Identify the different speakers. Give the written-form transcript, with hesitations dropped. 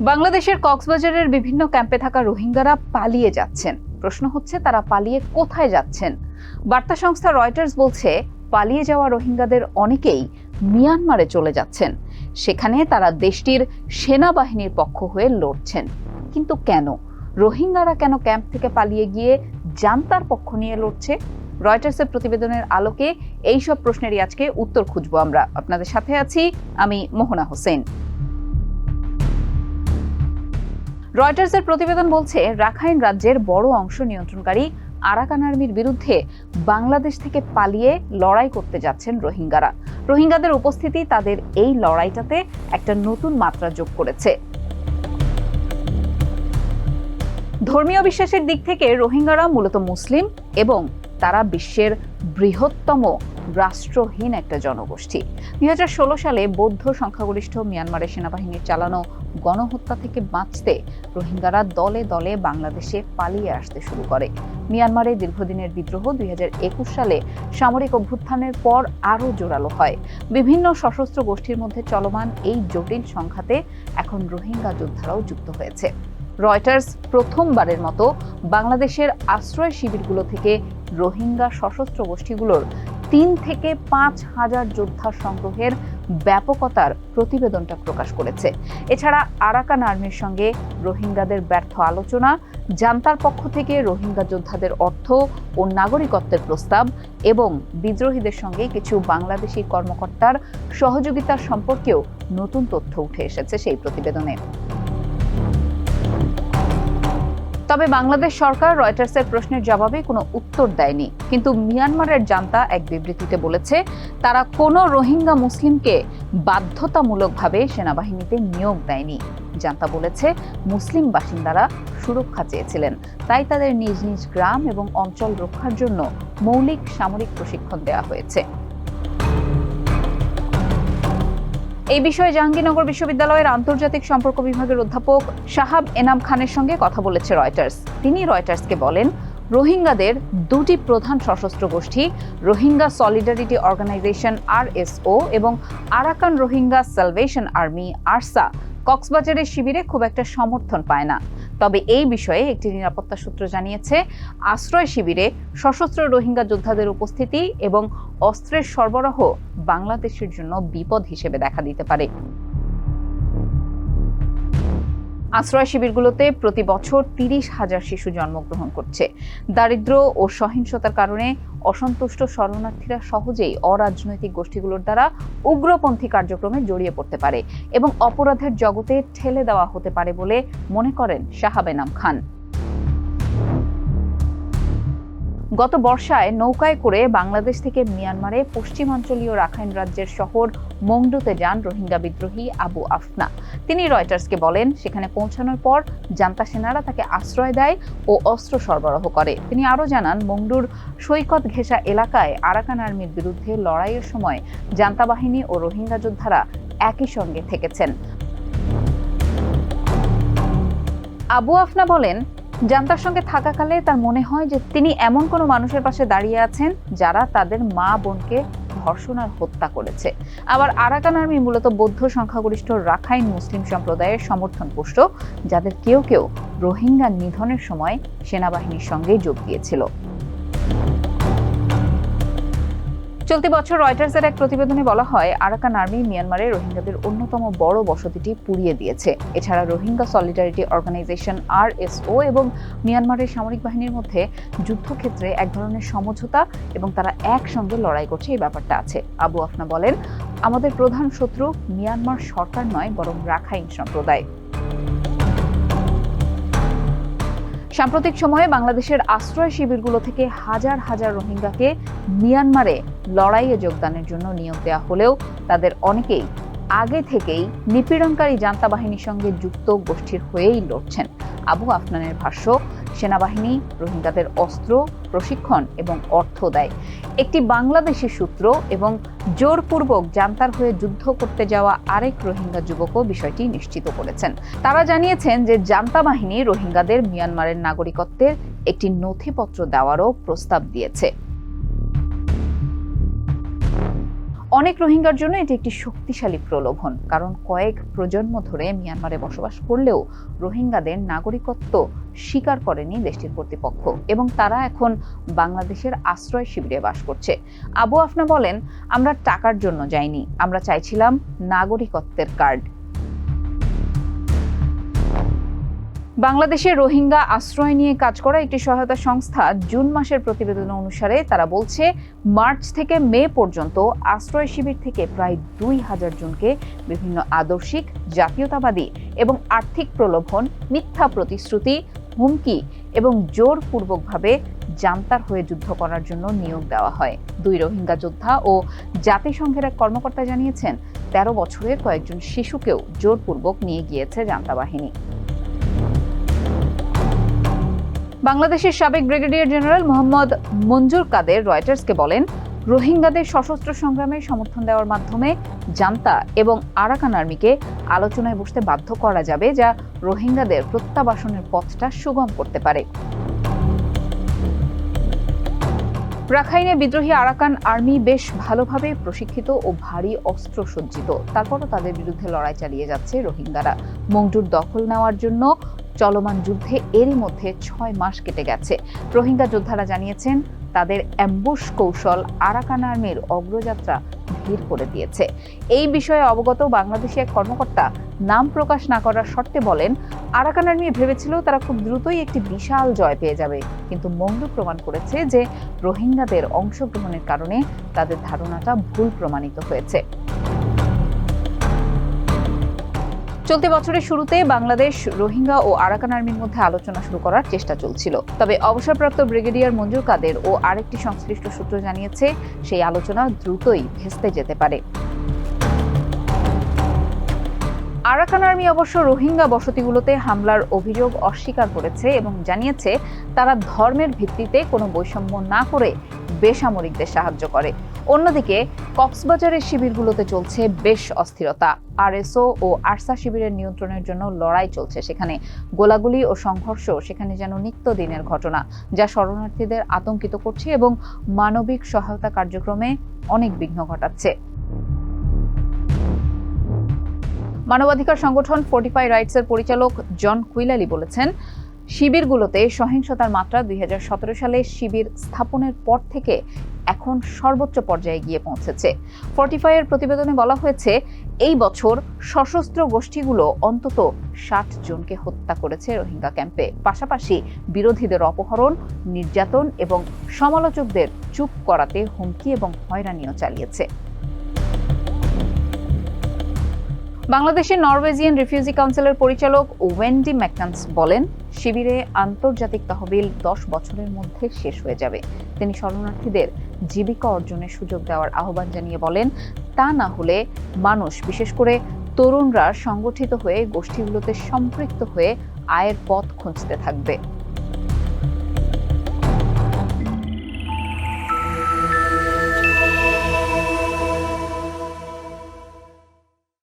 Speaker 1: বাংলাদেশের কক্সবাজারের বিভিন্ন ক্যাম্পে থাকা রোহিঙ্গারা পালিয়ে যাচ্ছেন। প্রশ্ন হচ্ছে, তারা পালিয়ে কোথায় যাচ্ছেন? বার্তা সংস্থা রয়টার্স বলছে, পালিয়ে যাওয়া রোহিঙ্গাদের অনেকেই মিয়ানমারে চলে যাচ্ছেন। সেখানে তারা দেশটির সেনাবাহিনীর পক্ষ হয়ে লড়ছেন। কিন্তু কেন? রোহিঙ্গারা কেন ক্যাম্প থেকে পালিয়ে গিয়ে জান্তার পক্ষ নিয়ে লড়ছে? রয়টার্সের প্রতিবেদনের আলোকে এইসব প্রশ্নেরই আজকে উত্তর খুঁজবো আমরা। আপনাদের সাথে আছি আমি মোহনা হোসেন। রয়টার্সের প্রতিবেদন বলছে, রাখাইন রাজ্যের বড় অংশ নিয়ন্ত্রণকারী আরাকান আর্মির বিরুদ্ধে বাংলাদেশ থেকে পালিয়ে লড়াই করতে যাচ্ছেন রোহিঙ্গারা। রোহিঙ্গাদের উপস্থিতি তাদের এই লড়াইটাতে একটা নতুন মাত্রা যোগ করেছে। ধর্মীয় বিশ্বাসের দিক থেকে রোহিঙ্গারা মূলত মুসলিম এবং তারা বিশ্বের বৃহত্তম রাষ্ট্রহীন একটা জনগোষ্ঠী। 2016 সালে বৌদ্ধ সংখ্যাগরিষ্ঠ মিয়ানমারের সেনাবাহিনীর চালানো গণহত্যা থেকে বাঁচতে রোহিঙ্গারা দলে দলে বাংলাদেশে পালিয়ে আসতে শুরু করে। মিয়ানমারে দীর্ঘদিনের বিদ্রোহ 2021 সালে সামরিক অভ্যুত্থানের পর আরও জোরালো হয়। বিভিন্ন সশস্ত্র গোষ্ঠীর মধ্যে চলমান এই জটিল সংঘাতে এখন রোহিঙ্গা যোদ্ধারাও যুক্ত হয়েছে। রয়টার্স প্রথমবারের মতো বাংলাদেশের আশ্রয় শিবিরগুলো থেকে রোহিঙ্গা সশস্ত্র গোষ্ঠীগুলোর 3 থেকে 5 হাজার যোদ্ধা সংগ্রহের ব্যাপকতার প্রতিবেদনটা প্রকাশ করেছে। এছাড়া আরাকান আর্মির সঙ্গে রোহিঙ্গাদের ব্যর্থ আলোচনা, জান্তার পক্ষ থেকে রোহিঙ্গা যোদ্ধাদের অর্থ ও নাগরিকত্বের প্রস্তাব এবং বিদ্রোহীদের সঙ্গে কিছু বাংলাদেশি কর্মকর্তার সহযোগিতার সম্পর্কেও নতুন তথ্য উঠে এসেছে সেই প্রতিবেদনে। তবে বাংলাদেশ সরকার রয়টার্সের প্রশ্নের জবাবে কোনো উত্তর দেয়নি। কিন্তু মিয়ানমারের জান্তা এক বিবৃতিতে বলেছে, তারা কোনো রোহিঙ্গা মুসলিমকে বাধ্যতামূলকভাবে সেনাবাহিনীতে নিয়োগ দেয়নি। জান্তা বলেছে, মুসলিম বাসিন্দারা সুরক্ষা চেয়েছিলেন, তাই তাদের নিজ নিজ গ্রাম এবং অঞ্চল রক্ষার জন্য মৌলিক সামরিক প্রশিক্ষণ দেওয়া হয়েছে। এই বিষয়ে জাহাঙ্গীরনগর বিশ্ববিদ্যালয়ের আন্তর্জাতিক সম্পর্ক বিভাগের অধ্যাপক শাহাব এনাম খানের সঙ্গে কথা বলেছে রয়টার্স। তিনি রয়টার্সকে বলেন, রোহিঙ্গাদের দুটি প্রধান সশস্ত্র গোষ্ঠী, রোহিঙ্গা সলিডারিটি অর্গানাইজেশন RSO এবং Arakan Rohingya salvation army ARSA কক্সবাজারের শিবিরে খুব একটা সমর্থন পায় না। তবে এই বিষয়ে একটি নিরাপত্তা সূত্র জানিয়েছে, আশ্রয় শিবিরে সশস্ত্র রোহিঙ্গা যোদ্ধাদের উপস্থিতি এবং অস্ত্রের সরবরাহ বাংলাদেশের জন্য বিপদ হিসেবে দেখা দিতে পারে। আশ্রয় শিবিরগুলোতে প্রতি বছর 30,000 শিশু জন্মগ্রহণ করছে। দারিদ্র ও সহিংসতার কারণে অসন্তুষ্ট শরণার্থীরা সহজেই অরাজনৈতিক গোষ্ঠীগুলোর দ্বারা উগ্রপন্থী কার্যক্রমে জড়িয়ে পড়তে পারে এবং অপরাধের জগতে ঠেলে দেওয়া হতে পারে বলে মনে করেন শাহাব এনাম খান। গত বর্ষায় নৌকায় করে বাংলাদেশ থেকে মিয়ানমারে পশ্চিমাঞ্চলীয় রাখাইন রাজ্যের শহর মংডুতে যান রোহিঙ্গা বিদ্রোহী আবু আফনা। তিনি রয়টার্সকে বলেন, সেখানে পৌঁছানোর পর জান্তা সেনারা তাকে আশ্রয় দেয় ও অস্ত্র সরবরাহ করে। তিনি আরও জানান, মংডুর সৈকত ঘেঁষা এলাকায় আরাকান আর্মির বিরুদ্ধে লড়াইয়ের সময় জান্তা বাহিনী ও রোহিঙ্গা যোদ্ধারা একই সঙ্গে থেকেছেন। আবু আফনা বলেন, জান্তার সঙ্গে থাকাকালে তার মনে হয় যে তিনি এমন কোনো মানুষের পাশে দাঁড়িয়ে আছেন যারা তাদের মা বোনকে ধর্ষণ আর হত্যা করেছে। আবার আরাকান আর্মি মূলত বৌদ্ধ সংখ্যাগরিষ্ঠ রাখাইন মুসলিম সম্প্রদায়ের সমর্থনপুষ্ট, যাদের কেউ কেউ রোহিঙ্গা নিধনের সময় সেনাবাহিনীর সঙ্গে যোগ দিয়েছিল। চলতি বছর রয়টার্সের এক প্রতিবেদনে বলা হয়, আরাকান আর্মি মিয়ানমারে রোহিঙ্গাদের অন্যতম বড় বসতিটি পুড়িয়ে দিয়েছে। এছাড়া রোহিঙ্গা সলিডারিটি অর্গানাইজেশন RSO এবং মিয়ানমারের সামরিক বাহিনীর মধ্যে যুদ্ধক্ষেত্রে এক ধরনের সমঝোতা এবং তারা একসঙ্গে লড়াই করছে, এই ব্যাপারটা আছে। আবু আফনা বলেন, আমাদের প্রধান শত্রু মিয়ানমার সরকার নয়, বরং রাখাইন সম্প্রদায়। সাম্প্রতিক সময়ে বাংলাদেশের আশ্রয় শিবিরগুলো থেকে হাজার হাজার রোহিঙ্গাকে মিয়ানমারে লড়াইয়ে যোগদানের জন্য নিয়োগ দেওয়া হলেও তাদের অনেকেই আগে থেকেই নিপীড়নকারী জান্তা বাহিনীর সঙ্গে যুক্ত গোষ্ঠীর হয়েই লড়ছেন। আবু আফনানের ভাষ্য, সেনাবাহিনী রোহিঙ্গাদের অস্ত্র, প্রশিক্ষণ এবং অর্থ দেয়। একটি বাংলাদেশি সূত্র এবং জোরপূর্বক জান্তার হয়ে যুদ্ধ করতে যাওয়া আরেক রোহিঙ্গা যুবকও বিষয়টি নিশ্চিত করেছেন। তারা জানিয়েছেন যে জান্তা বাহিনী রোহিঙ্গাদের মিয়ানমারের নাগরিকত্বের একটি নথিপত্র দেওয়ারও প্রস্তাব দিয়েছে। অনেক রোহিঙ্গার জন্য এটি একটি শক্তিশালী প্রলোভন, কারণ কয়েক প্রজন্ম ধরে মিয়ানমারে বসবাস করলেও রোহিঙ্গাদের নাগরিকত্ব স্বীকার করেনি দেশটির কর্তৃপক্ষ এবং তারা এখন বাংলাদেশের আশ্রয় শিবিরে বাস করছে। আবু আফনা বলেন, আমরা টাকার জন্য যাইনি, আমরা চাইছিলাম নাগরিকত্বের কার্ড। বাংলাদেশে রোহিঙ্গা আশ্রয় নিয়ে কাজ করা একটি সহায়তা সংস্থা জুন মাসের প্রতিবেদন অনুসারে তারা বলছে, মার্চ থেকে মে পর্যন্ত আশ্রয় শিবির থেকে প্রায় 2000 জনকে বিভিন্ন আদর্শিক, জাতীয়তাবাদী এবং আর্থিক প্রলোভন, মিথ্যা প্রতিশ্রুতি, হুমকি এবং জোরপূর্বকভাবে জান্তার হয়ে যুদ্ধ করার জন্য নিয়োগ দেওয়া হয়। 2 রোহিঙ্গা যোদ্ধা ও জাতিসংঘের এক কর্মকর্তা জানিয়েছেন, 13 বছরের কয়েকজন শিশুকেও জোরপূর্বক নিয়ে গিয়েছে জান্তা বাহিনী। বাংলাদেশের সাবেক ব্রিগেডিয়ার জেনারেল মোহাম্মদ মঞ্জুর কাদের রয়টার্সকে বলেন, রোহিঙ্গাদের সশস্ত্র সংগ্রামের সমর্থন দেওয়ার মাধ্যমে জান্তা এবং আরাকান আর্মিকে আলোচনায় বসতে বাধ্য করা যাবে, যা রোহিঙ্গাদের প্রত্যাবাসনের পথটা সুগম করতে পারে। রাখাইনে বিদ্রোহী আরাকান আর্মি বেশ ভালোভাবে প্রশিক্ষিত ও ভারী অস্ত্র সজ্জিত, তারপরও তাদের বিরুদ্ধে লড়াই চালিয়ে যাচ্ছে রোহিঙ্গারা। মংডুর দখল নেওয়ার জন্য চলমান যুদ্ধে এরই মধ্যে 6 মাস কেটে গেছে। রোহিঙ্গা যোদ্ধারা জানিয়েছেন, তাদের অ্যাম্বুশ কৌশল আরাকান আর্মির অগ্রযাত্রা ধীর করে দিয়েছে। এই বিষয়ে অবগত বাংলাদেশি এক কর্মকর্তা নাম প্রকাশ না করার শর্তে বলেন, আরাকান আর্মি ভেবেছিল তারা খুব দ্রুতই একটি বিশাল জয় পেয়ে যাবে, কিন্তু মংডু প্রমাণ করেছে যে রোহিঙ্গাদের অংশগ্রহণের কারণে তাদের ধারণাটা ভুল প্রমাণিত হয়েছে। চলতি বছরের শুরুতে বাংলাদেশ, রোহিঙ্গা ও আরাকান আর্মির মধ্যে আলোচনা শুরু করার চেষ্টা চলছিল। তবে অবসরপ্রাপ্ত ব্রিগেডিয়ার মঞ্জুর কাদের ও আরেকটি সংশ্লিষ্ট সূত্র জানিয়েছে, সেই আলোচনা দ্রুতই ভেস্তে যেতে পারে। আরাকান আর্মি অবশ্য রোহিঙ্গা বসতিগুলোতে হামলার অভিযোগ অস্বীকার করেছে এবং জানিয়েছে, তারা ধর্মের ভিত্তিতে কোনো বৈষম্য না করে বেসামরিকদের সাহায্য করে। অন্যদিকে কক্সবাজারের শিবিরগুলোতে চলছে বেশ অস্থিরতা। আরএসও ও আরসা শিবিরের নিয়ন্ত্রণের জন্য লড়াই চলছে সেখানে। গোলাগুলি ও সংঘর্ষ সেখানে যেন নিত্যদিনের ঘটনা, যা শরণার্থীদের আতঙ্কিত করছে এবং মানবিক সহায়তা কার্যক্রমে অনেক বিঘ্ন ঘটাচ্ছে। মানবাধিকার সংগঠন ফোর্টিফাই রাইটসের পরিচালক জন কুইলালি বলেছেন, শিবিরগুলোতে সহিংসতার মাত্রা 2017 সালে শিবির স্থাপনের পর থেকে এখন সর্বোচ্চ পর্যায়ে গিয়ে পৌঁছেছে। ফোর্টিফাইয়ের প্রতিবেদনে বলা হয়েছে, এই বছর সশস্ত্র গোষ্ঠীগুলো অন্তত 60 জনকে হত্যা করেছে রোহিঙ্গা ক্যাম্পে। পাশাপাশি বিরোধীদের অপহরণ, নির্যাতন এবং সমালোচকদের চুপ করাতে হুমকি এবং হয়রানিও চালিয়েছে। বাংলাদেশের নরওয়েজিয়ান রিফিউজি কাউন্সিলের পরিচালক ওয়েন্ডি ম্যাকনান্স বলেন, শিবিরে আন্তর্জাতিক তহবিল 10 বছরের মধ্যে শেষ হয়ে যাবে। তিনি শরণার্থীদের জীবিকা অর্জনের সুযোগ দেওয়ার আহ্বান জানিয়ে বলেন, তা না হলে মানুষ, বিশেষ করে তরুণরা সংগঠিত হয়ে গোষ্ঠীগুলোতে সম্পৃক্ত হয়ে আয়ের পথ খুঁজতে থাকবে।